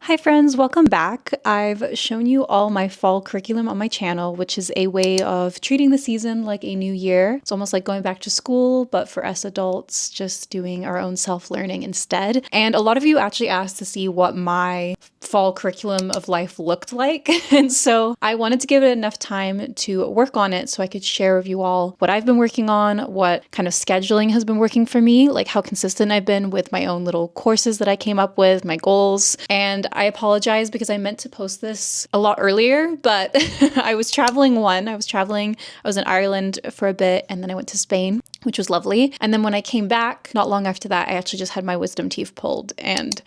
Hi friends, welcome back. I've shown you all my fall curriculum on my channel, which is a way of treating the season like a new year. It's almost like going back to school, but for us adults, just doing our own self-learning instead. And a lot of you actually asked to see what my fall curriculum of life looked like. And so I wanted to give it enough time to work on it so I could share with you all what I've been working on, what kind of scheduling has been working for me, like how consistent I've been with my own little courses that I came up with, my goals. And I apologize because I meant to post this a lot earlier, but I was in Ireland for a bit, and then I went to Spain, which was lovely. And then when I came back, not long after that, I actually just had my wisdom teeth pulled, and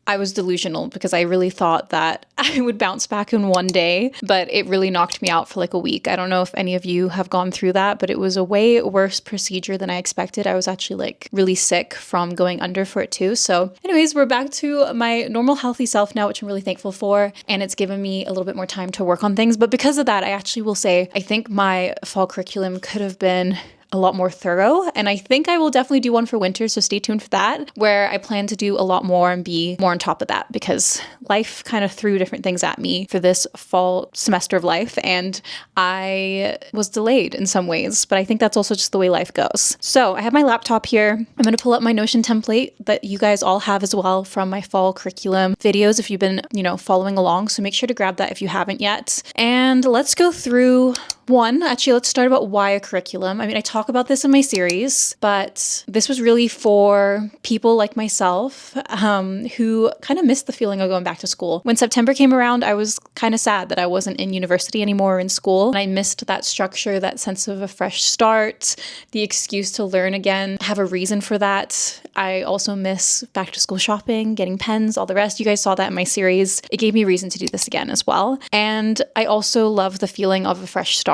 I was delusional because I really thought that I would bounce back in one day, but it really knocked me out for like a week. I don't know if any of you have gone through that, but it was a way worse procedure than I expected. I was actually like really sick from going under for it too. So anyways, we're back to my normal healthy self now, which I'm really thankful for. And it's given me a little bit more time to work on things. But because of that, I actually will say, I think my fall curriculum could have been a lot more thorough. And I think I will definitely do one for winter, so stay tuned for that, where I plan to do a lot more and be more on top of that because life kind of threw different things at me for this fall semester of life, and I was delayed in some ways, but I think that's also just the way life goes. So I have my laptop here. I'm going to pull up my Notion template that you guys all have as well from my fall curriculum videos if you've been, following along. So make sure to grab that if you haven't yet. And let's go through let's start about why a curriculum. I mean, I talk about this in my series, but this was really for people like myself who kind of missed the feeling of going back to school. When September came around, I was kind of sad that I wasn't in university anymore or in school. And I missed that structure, that sense of a fresh start, the excuse to learn again, have a reason for that. I also miss back to school shopping, getting pens, all the rest. You guys saw that in my series. It gave me a reason to do this again as well. And I also love the feeling of a fresh start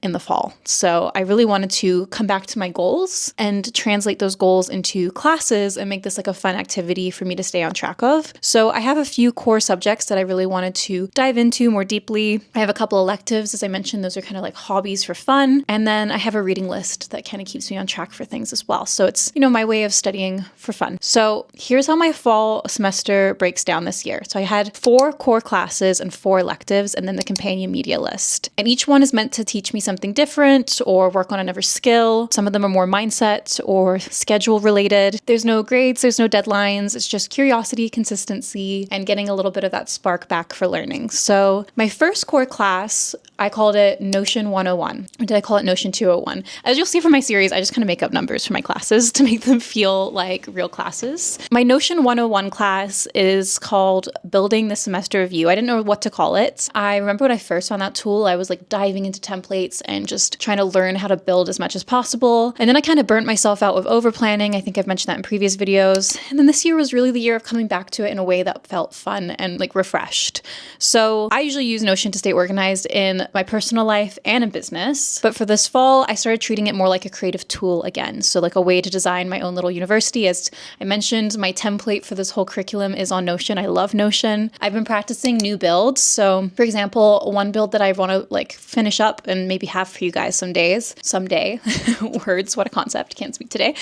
in the fall. So I really wanted to come back to my goals and translate those goals into classes and make this like a fun activity for me to stay on track of. So I have a few core subjects that I really wanted to dive into more deeply. I have a couple electives, as I mentioned, those are kind of like hobbies for fun. And then I have a reading list that kind of keeps me on track for things as well. So it's, my way of studying for fun. So here's how my fall semester breaks down this year. So I had 4 core classes and 4 electives, and then the companion media list. And each one is meant to teach me something different or work on another skill. Some of them are more mindset or schedule related. There's no grades, there's no deadlines. It's just curiosity, consistency, and getting a little bit of that spark back for learning. So my first core class, I called it Notion 101. Or did I call it Notion 201? As you'll see from my series, I just kind of make up numbers for my classes to make them feel like real classes. My Notion 101 class is called Building the Semester of You. I didn't know what to call it. I remember when I first found that tool, I was like diving into templates and just trying to learn how to build as much as possible. And then I kind of burnt myself out with over planning. I think I've mentioned that in previous videos. And then this year was really the year of coming back to it in a way that felt fun and like refreshed. So I usually use Notion to stay organized in my personal life and in business. But for this fall, I started treating it more like a creative tool again. So like a way to design my own little university. As I mentioned, my template for this whole curriculum is on Notion. I love Notion. I've been practicing new builds. So for example, one build that I want to like finish up and maybe have for you guys someday, words, what a concept, can't speak today,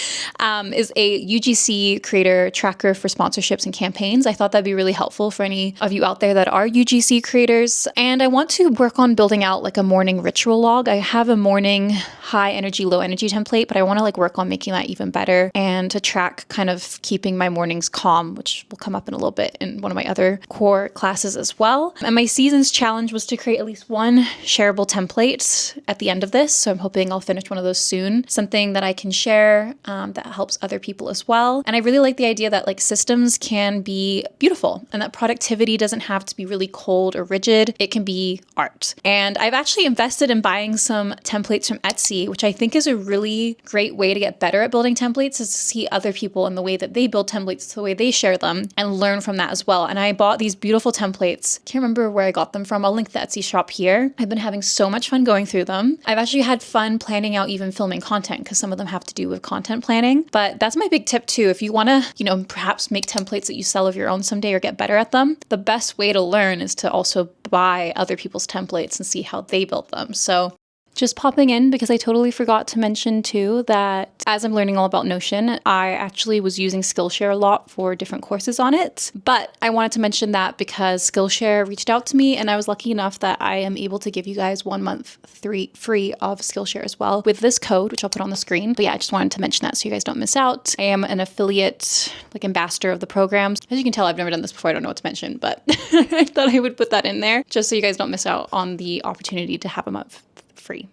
is a UGC creator tracker for sponsorships and campaigns. I thought that'd be really helpful for any of you out there that are UGC creators. And I want to work on building out like a morning ritual log. I have a morning high energy, low energy template, but I want to like work on making that even better and to track kind of keeping my mornings calm, which will come up in a little bit in one of my other core classes as well. And my season's challenge was to create at least one shareable template at the end of this. So I'm hoping I'll finish one of those soon. Something that I can share that helps other people as well. And I really like the idea that like systems can be beautiful and that productivity doesn't have to be really cold or rigid. It can be art. And I've actually invested in buying some templates from Etsy, which I think is a really great way to get better at building templates, is to see other people and the way that they build templates, the way they share them, and learn from that as well. And I bought these beautiful templates. Can't remember where I got them from. I'll link the Etsy shop here. I've been having so much fun going through them. I've actually had fun planning out even filming content because some of them have to do with content planning. But that's my big tip too. If you want to, perhaps make templates that you sell of your own someday or get better at them, the best way to learn is to also buy other people's templates and see how they built them. So Just popping in because I totally forgot to mention too that as I'm learning all about Notion, I actually was using Skillshare a lot for different courses on it. But I wanted to mention that because Skillshare reached out to me and I was lucky enough that I am able to give you guys 1 month free of Skillshare as well with this code, which I'll put on the screen. But yeah, I just wanted to mention that so you guys don't miss out. I am an affiliate, like ambassador of the programs. As you can tell, I've never done this before. I don't know what to mention, but I thought I would put that in there just so you guys don't miss out on the opportunity to have a month free.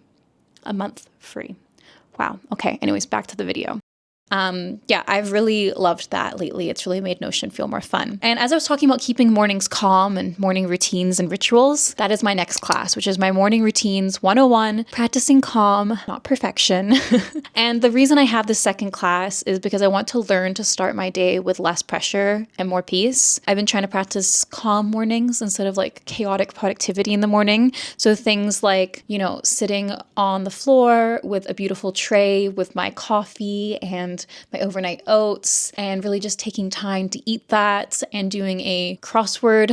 A month free. Wow. Okay. Anyways, back to the video. Yeah, I've really loved that lately. It's really made Notion feel more fun. And as I was talking about keeping mornings calm and morning routines and rituals, that is my next class, which is my morning routines 101, practicing calm, not perfection. And the reason I have this second class is because I want to learn to start my day with less pressure and more peace. I've been trying to practice calm mornings instead of like chaotic productivity in the morning. So things like, you know, sitting on the floor with a beautiful tray with my coffee and my overnight oats and really just taking time to eat that and doing a crossword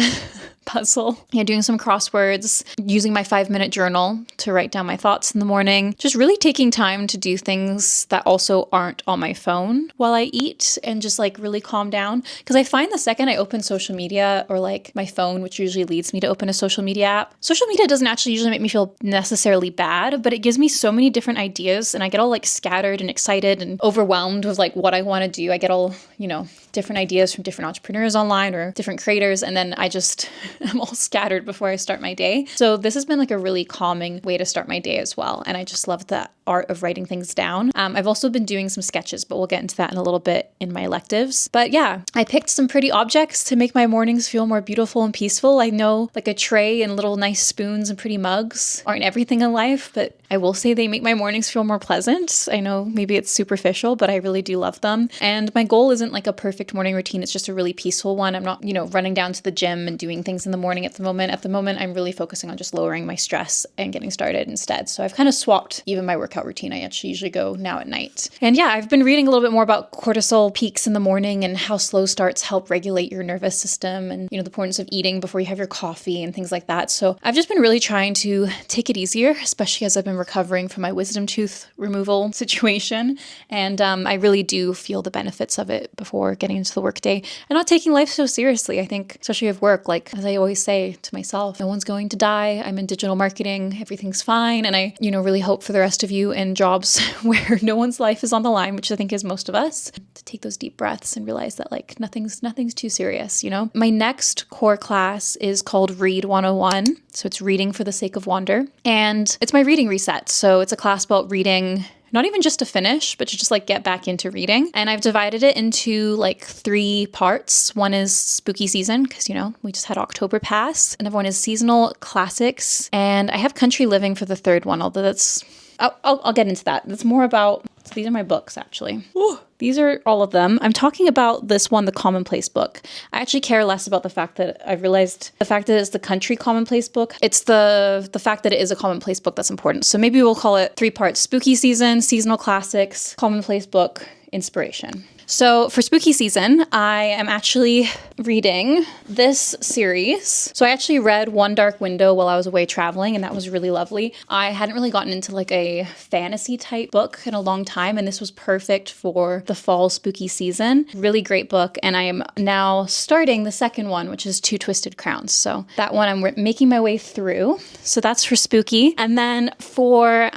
puzzle. Yeah, doing some crosswords, using my 5-minute journal to write down my thoughts in the morning. Just really taking time to do things that also aren't on my phone while I eat and just like really calm down. Because I find the second I open social media or like my phone, which usually leads me to open a social media app, social media doesn't actually usually make me feel necessarily bad, but it gives me so many different ideas and I get all like scattered and excited and overwhelmed with like what I want to do. I get all, you know, different ideas from different entrepreneurs online or different creators. And then I'm all scattered before I start my day. So this has been like a really calming way to start my day as well. And I just love the art of writing things down. I've also been doing some sketches, but we'll get into that in a little bit in my electives. But yeah, I picked some pretty objects to make my mornings feel more beautiful and peaceful. I know like a tray and little nice spoons and pretty mugs aren't everything in life, but I will say they make my mornings feel more pleasant. I know maybe it's superficial, but I really do love them. And my goal isn't like a perfect morning routine. It's just a really peaceful one. I'm not, you know, running down to the gym and doing things in the morning at the moment. At the moment, I'm really focusing on just lowering my stress and getting started instead. So I've kind of swapped even my workout routine. I actually usually go now at night. And yeah, I've been reading a little bit more about cortisol peaks in the morning and how slow starts help regulate your nervous system and, you know, the importance of eating before you have your coffee and things like that. So I've just been really trying to take it easier, especially as I've been recovering from my wisdom tooth removal situation. And I really do feel the benefits of it before getting into the workday and not taking life so seriously. I think, especially with work, like as I always say to myself, no one's going to die. I'm in digital marketing. Everything's fine. And I, you know, really hope for the rest of you in jobs where no one's life is on the line, which I think is most of us, to take those deep breaths and realize that like nothing's too serious, you know? My next core class is called Read 101. So it's reading for the sake of wonder. And it's my reading reset. So it's a class about reading, not even just to finish, but to just like get back into reading. And I've divided it into like 3 parts. One is spooky season, because, you know, we just had October pass. Another one is seasonal classics. And I have country living for the third one, although that's, I'll get into that. It's more about, so these are my books actually. Ooh. These are all of them. I'm talking about this one, the commonplace book. I actually care less about the fact that I've realized the fact that it's the country commonplace book. It's the fact that it is a commonplace book that's important. So maybe we'll call it 3 parts: spooky season, seasonal classics, commonplace book, inspiration. So for spooky season, I am actually reading this series. So I actually read One Dark Window while I was away traveling, and that was really lovely. I hadn't really gotten into like a fantasy type book in a long time, and this was perfect for the fall spooky season. Really great book, and I am now starting the second one, which is Two Twisted Crowns. So that one I'm making my way through. So that's for spooky. And then for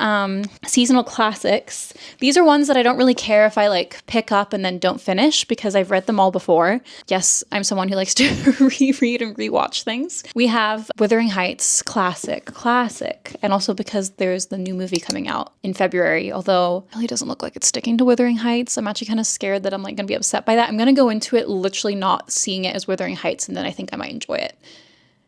seasonal classics, these are ones that I don't really care if I like pick up and then don't finish because I've read them all before. Yes, I'm someone who likes to reread and rewatch things. We have Wuthering Heights, classic, and also because there's the new movie coming out in February, although it really doesn't look like it's sticking to Wuthering Heights. I'm actually kind of scared that I'm like going to be upset by that. I'm going to go into it literally not seeing it as Wuthering Heights, and then I think I might enjoy it,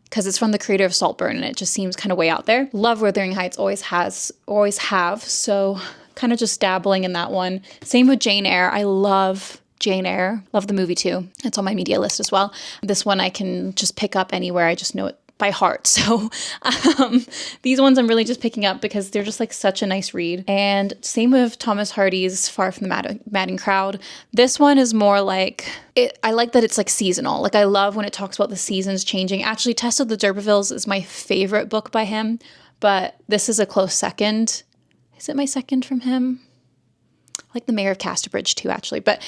because it's from the creator of Saltburn and it just seems kind of way out there. Love Wuthering Heights, always have, so kind of just dabbling in that one. Same with Jane Eyre. I love Jane Eyre. Love the movie too. It's on my media list as well. This one I can just pick up anywhere. I just know it by heart. So these ones I'm really just picking up because they're just like such a nice read. And same with Thomas Hardy's Far from the Madding Crowd. This one is more like, I like that it's like seasonal. Like I love when it talks about the seasons changing. Actually, Tess of the D'Urbervilles is my favorite book by him. but this is a close second. Is it my second from him? I like The Mayor of Casterbridge too, actually. But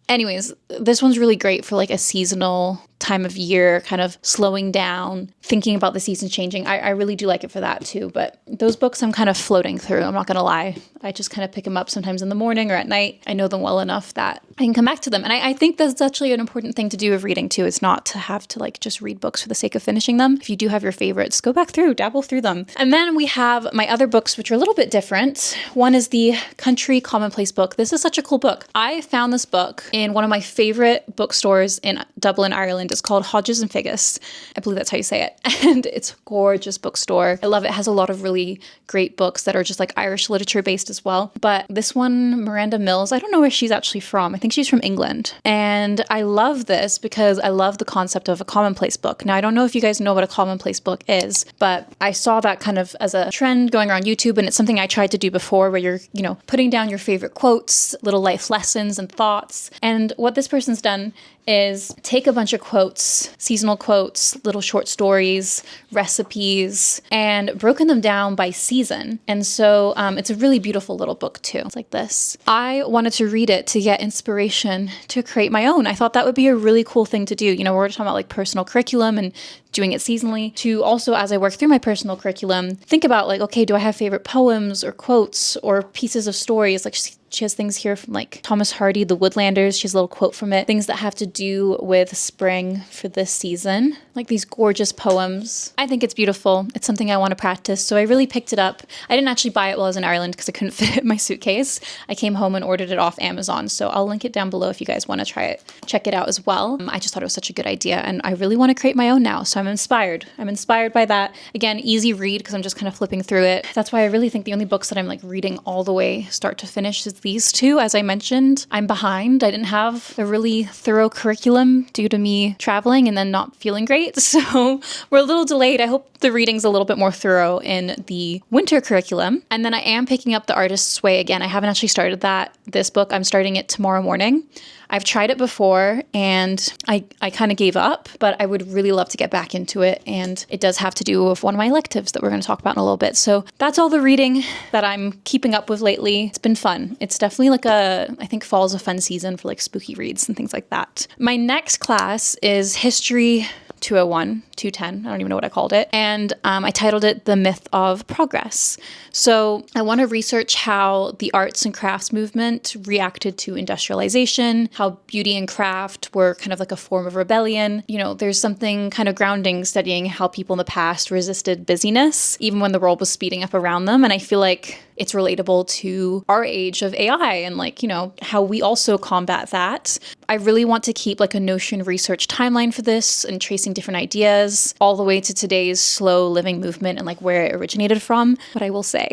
anyways, this one's really great for like a seasonal time of year, kind of slowing down, thinking about the season changing. I really do like it for that too. But those books I'm kind of floating through. I'm not going to lie. I just kind of pick them up sometimes in the morning or at night. I know them well enough that I can come back to them. And I think that's actually an important thing to do with reading too, is not to have to like just read books for the sake of finishing them. If you do have your favorites, go back through, dabble through them. And then we have my other books, which are a little bit different. One is the Country Commonplace book. This is such a cool book. I found this book in one of my favorite bookstores in Dublin, Ireland. It's called Hodges and Figgis. I believe that's how you say it. And it's a gorgeous bookstore. I love it. It has a lot of really great books that are just like Irish literature based as well. But this one, Miranda Mills, I don't know where she's actually from. I think she's from England. And I love this because I love the concept of a commonplace book. Now, I don't know if you guys know what a commonplace book is, but I saw that kind of as a trend going around YouTube, and it's something I tried to do before, where you're, putting down your favorite quotes, little life lessons and thoughts. And what this person's done is take a bunch of quotes, seasonal quotes, little short stories, recipes, and broken them down by season. And so it's a really beautiful little book too. It's like this. I wanted to read it to get inspiration to create my own. I thought that would be a really cool thing to do. We're talking about like personal curriculum and doing it seasonally, to also, as I work through my personal curriculum, think about like, okay, do I have favorite poems or quotes or pieces of stories? Like she has things here from like Thomas Hardy, The Woodlanders. She has a little quote from it. Things that have to do with spring for this season. Like these gorgeous poems. I think it's beautiful. It's something I want to practice. So I really picked it up. I didn't actually buy it while I was in Ireland because I couldn't fit it in my suitcase. I came home and ordered it off Amazon. So I'll link it down below if you guys want to try it. Check it out as well. I just thought it was such a good idea, and I really want to create my own now. So I'm inspired. I'm inspired by that. Again, easy read because I'm just kind of flipping through it. That's why I really think the only books that I'm like reading all the way start to finish is these two. As I mentioned, I'm behind. I didn't have a really thorough curriculum due to me traveling and then not feeling great. So we're a little delayed. I hope the reading's a little bit more thorough in the winter curriculum. And then I am picking up The Artist's Way again. I haven't actually started this book. I'm starting it tomorrow morning. I've tried it before and I kind of gave up, but I would really love to get back into it. And it does have to do with one of my electives that we're going to talk about in a little bit. So that's all the reading that I'm keeping up with lately. It's been fun. It's definitely like I think fall's a fun season for like spooky reads and things like that. My next class is History 201, 210, I don't even know what I called it. And I titled it The Myth of Progress. So I want to research how the arts and crafts movement reacted to industrialization, how beauty and craft were kind of like a form of rebellion. There's something kind of grounding studying how people in the past resisted busyness, even when the world was speeding up around them. And I feel like it's relatable to our age of AI and like, how we also combat that. I really want to keep like a Notion research timeline for this and tracing different ideas all the way to today's slow living movement and like where it originated from. What I will say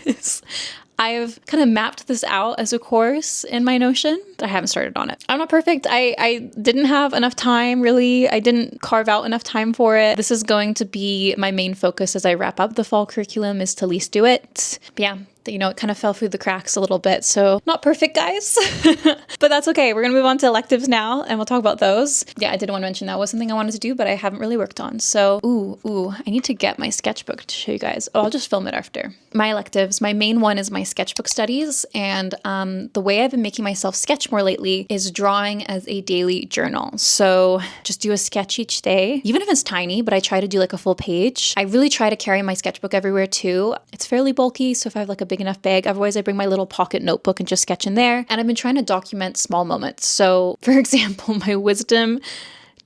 is I've kind of mapped this out as a course in my Notion. I haven't started on it. I'm not perfect. I didn't have enough time, really. I didn't carve out enough time for it. This is going to be my main focus as I wrap up the fall curriculum, is to at least do it. But yeah, it kind of fell through the cracks a little bit. So not perfect, guys, but that's okay. We're going to move on to electives now and we'll talk about those. Yeah, I did want to mention that was something I wanted to do, but I haven't really worked on. So, I need to get my sketchbook to show you guys. Oh, I'll just film it after. My electives, my main one is my Sketchbook Studies. And the way I've been making myself sketch more lately is drawing as a daily journal. So just do a sketch each day, even if it's tiny, but I try to do like a full page. I really try to carry my sketchbook everywhere too. It's fairly bulky. So if I have like a big enough bag, otherwise I bring my little pocket notebook and just sketch in there. And I've been trying to document small moments. So for example, my wisdom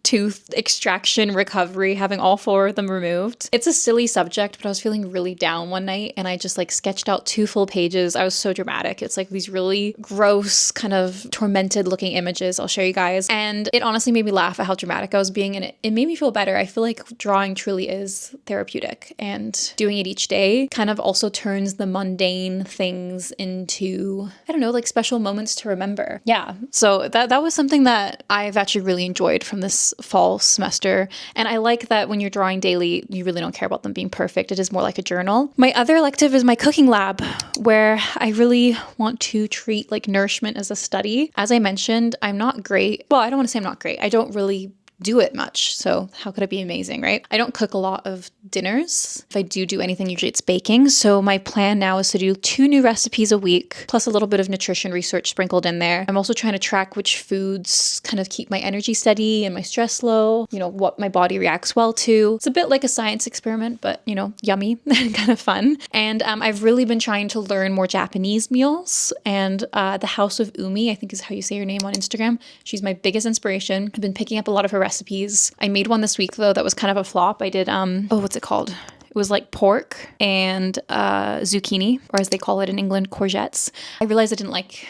tooth extraction recovery, having all 4 of them removed. It's a silly subject, but I was feeling really down one night and I just like sketched out 2 full pages. I was so dramatic. It's like these really gross, kind of tormented looking images. I'll show you guys. And it honestly made me laugh at how dramatic I was being, and it made me feel better. I feel like drawing truly is therapeutic, and doing it each day kind of also turns the mundane things into, I don't know, like special moments to remember. Yeah. So that was something that I've actually really enjoyed from this fall semester. And I like that when you're drawing daily, you really don't care about them being perfect. It is more like a journal. My other elective is my cooking lab, where I really want to treat like nourishment as a study. As I mentioned, I'm not great. Well, I don't want to say I'm not great. I don't really do it much. So how could it be amazing, right? I don't cook a lot of dinners. If I do anything, usually it's baking. So my plan now is to do 2 new recipes a week, plus a little bit of nutrition research sprinkled in there. I'm also trying to track which foods kind of keep my energy steady and my stress low, what my body reacts well to. It's a bit like a science experiment, but yummy and kind of fun. And I've really been trying to learn more Japanese meals, and the House of Umi, I think is how you say her name on Instagram. She's my biggest inspiration. I've been picking up a lot of her recipes. I made one this week though that was kind of a flop. I did what's it called? It was like pork and zucchini, or as they call it in England, courgettes. I realized I don't like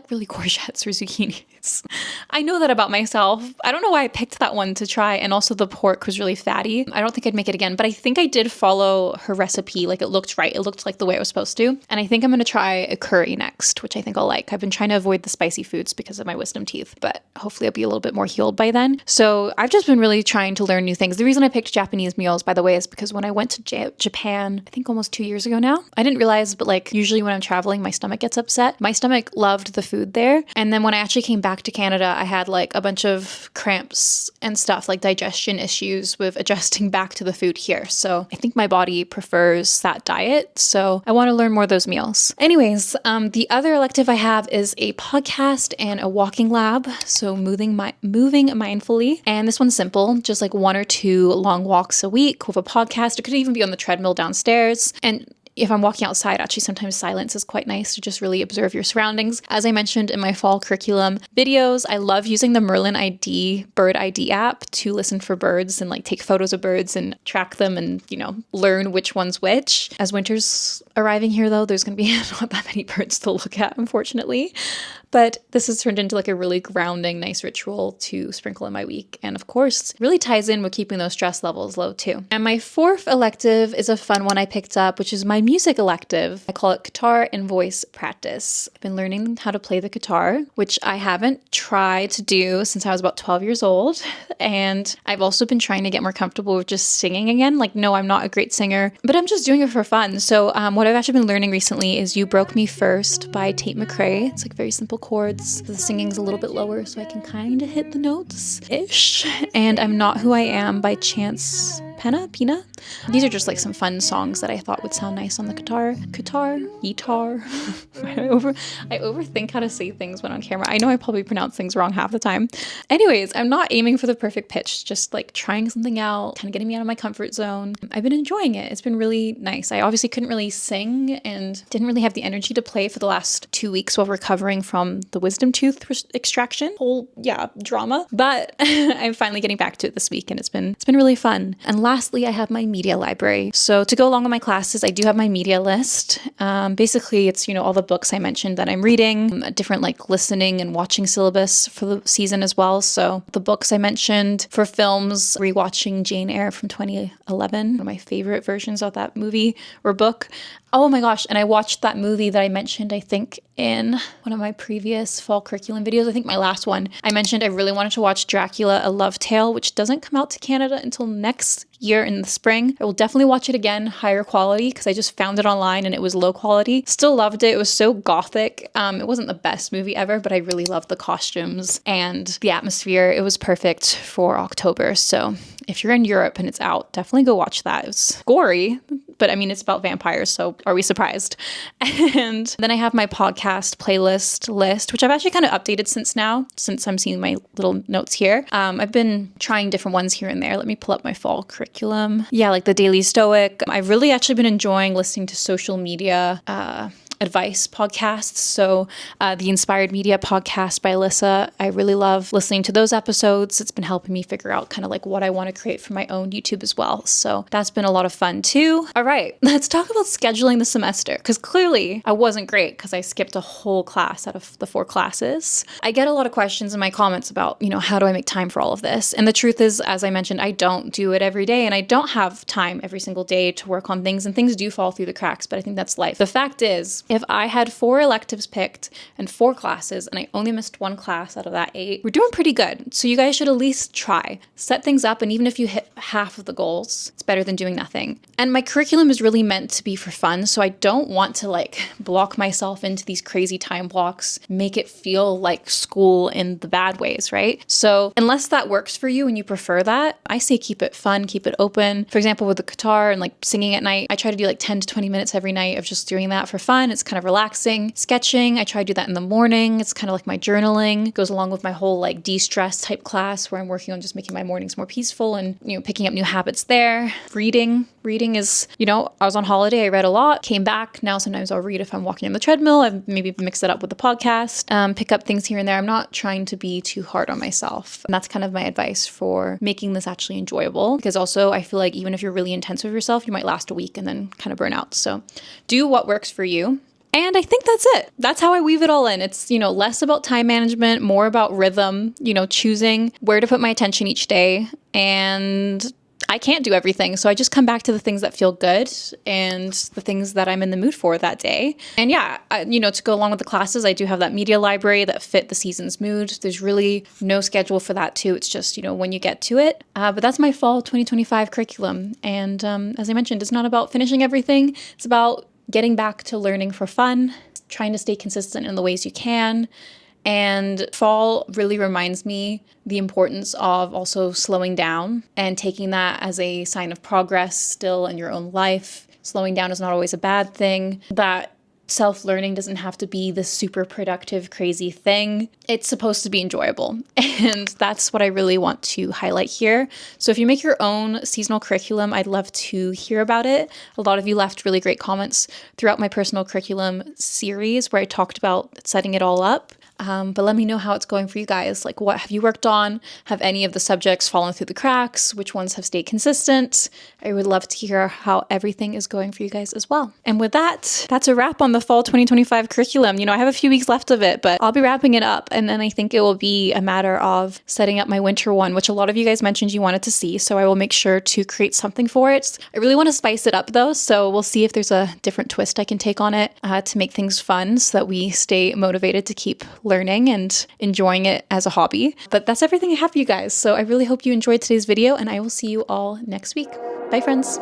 really courgettes or zucchinis. I know that about myself. I don't know why I picked that one to try. And also the pork was really fatty. I don't think I'd make it again, but I think I did follow her recipe. Like it looked right. It looked like the way it was supposed to. And I think I'm going to try a curry next, which I think I'll like. I've been trying to avoid the spicy foods because of my wisdom teeth, but hopefully I'll be a little bit more healed by then. So I've just been really trying to learn new things. The reason I picked Japanese meals, by the way, is because when I went to Japan, I think almost 2 years ago now, I didn't realize, but like usually when I'm traveling, my stomach gets upset. My stomach loved the food there. And then when I actually came back to Canada, I had like a bunch of cramps and stuff, like digestion issues with adjusting back to the food here. So I think my body prefers that diet. So I want to learn more of those meals. Anyways, the other elective I have is a podcast and a walking lab. So moving mindfully. And this one's simple, just like 1 or 2 long walks a week with a podcast. It could even be on the treadmill downstairs. And if I'm walking outside, actually, sometimes silence is quite nice to just really observe your surroundings. As I mentioned in my fall curriculum videos, I love using the Merlin bird ID app to listen for birds and like take photos of birds and track them and, learn which one's which. As winter's arriving here, though, there's going to be not that many birds to look at, unfortunately. But this has turned into like a really grounding, nice ritual to sprinkle in my week. And of course, really ties in with keeping those stress levels low too. And my 4th elective is a fun one I picked up, which is my music elective. I call it guitar and voice practice. I've been learning how to play the guitar, which I haven't tried to do since I was about 12 years old. And I've also been trying to get more comfortable with just singing again. Like, no, I'm not a great singer, but I'm just doing it for fun. So what I've actually been learning recently is You Broke Me First by Tate McRae. It's like very simple chords. The singing's a little bit lower, so I can kind of hit the notes-ish. And I'm Not Who I Am by Chance Pina. These are just like some fun songs that I thought would sound nice on the guitar. I overthink how to say things when on camera. I know I probably pronounce things wrong half the time. Anyways, I'm not aiming for the perfect pitch, just like trying something out, kind of getting me out of my comfort zone. I've been enjoying it. It's been really nice. I obviously couldn't really sing and didn't really have the energy to play for the last 2 weeks while recovering from the wisdom tooth extraction. Drama. But I'm finally getting back to it this week and it's been really fun. And lastly, I have my media library. So to go along with my classes, I do have my media list. Basically, it's, all the books I mentioned that I'm reading, different like listening and watching syllabus for the season as well. So the books I mentioned for films, rewatching Jane Eyre from 2011, one of my favorite versions of that movie or book. Oh my gosh. And I watched that movie that I mentioned, I think, in one of my previous fall curriculum videos. I think my last one. I mentioned I really wanted to watch Dracula, A Love Tale, which doesn't come out to Canada until next year in the spring. I will definitely watch it again, higher quality, because I just found it online and it was low quality. Still loved it. It was so gothic. It wasn't the best movie ever, but I really loved the costumes and the atmosphere. It was perfect for October. So if you're in Europe and it's out, definitely go watch that. It's gory, but I mean, it's about vampires, so are we surprised? And then I have my podcast playlist list, which I've actually kind of updated since I'm seeing my little notes here. I've been trying different ones here and there. Let me pull up my fall curriculum. Yeah, like the Daily Stoic. I've really actually been enjoying listening to social media advice podcasts. So the Inspired Media podcast by Alyssa, I really love listening to those episodes. It's been helping me figure out kind of like what I want to create for my own YouTube as well. So that's been a lot of fun too. All right, let's talk about scheduling the semester, because clearly I wasn't great because I skipped a whole class out of the 4 classes. I get a lot of questions in my comments about, how do I make time for all of this? And the truth is, as I mentioned, I don't do it every day and I don't have time every single day to work on things, and things do fall through the cracks, but I think that's life. The fact is, If I had 4 electives picked and 4 classes and I only missed 1 class out of that 8, we're doing pretty good. So you guys should at least try. Set things up, and even if you hit half of the goals, it's better than doing nothing. And my curriculum is really meant to be for fun, so I don't want to like block myself into these crazy time blocks, make it feel like school in the bad ways, right? So unless that works for you and you prefer that, I say keep it fun, keep it open. For example, with the guitar and like singing at night, I try to do like 10 to 20 minutes every night of just doing that for fun. It's kind of relaxing. Sketching, I try to do that in the morning. It's kind of like my journaling. It goes along with my whole like de-stress type class where I'm working on just making my mornings more peaceful and, picking up new habits there. Reading is, I was on holiday, I read a lot, came back. Now sometimes I'll read if I'm walking on the treadmill. I've maybe mixed it up with the podcast, pick up things here and there. I'm not trying to be too hard on myself. And that's kind of my advice for making this actually enjoyable, because also I feel like even if you're really intense with yourself, you might last a week and then kind of burn out. So do what works for you. And I think that's it. That's how I weave it all in. It's, less about time management, more about rhythm, choosing where to put my attention each day. And I can't do everything. So I just come back to the things that feel good and the things that I'm in the mood for that day. And yeah, to go along with the classes, I do have that media library that fit the season's mood. There's really no schedule for that too. It's just, when you get to it. But that's my fall 2025 curriculum. And as I mentioned, it's not about finishing everything. It's about getting back to learning for fun, trying to stay consistent in the ways you can. And fall really reminds me the importance of also slowing down and taking that as a sign of progress still in your own life. Slowing down is not always a bad thing. That self-learning doesn't have to be this super productive, crazy thing. It's supposed to be enjoyable. And that's what I really want to highlight here. So if you make your own seasonal curriculum, I'd love to hear about it. A lot of you left really great comments throughout my personal curriculum series where I talked about setting it all up. But let me know how it's going for you guys. Like, what have you worked on? Have any of the subjects fallen through the cracks? Which ones have stayed consistent? I would love to hear how everything is going for you guys as well. And with that, that's a wrap on the fall 2025 curriculum. I have a few weeks left of it, but I'll be wrapping it up. And then I think it will be a matter of setting up my winter one, which a lot of you guys mentioned you wanted to see. So I will make sure to create something for it. I really want to spice it up though. So we'll see if there's a different twist I can take on it to make things fun so that we stay motivated to keep learning and enjoying it as a hobby. But that's everything I have for you guys. So I really hope you enjoyed today's video, and I will see you all next week. Bye, friends.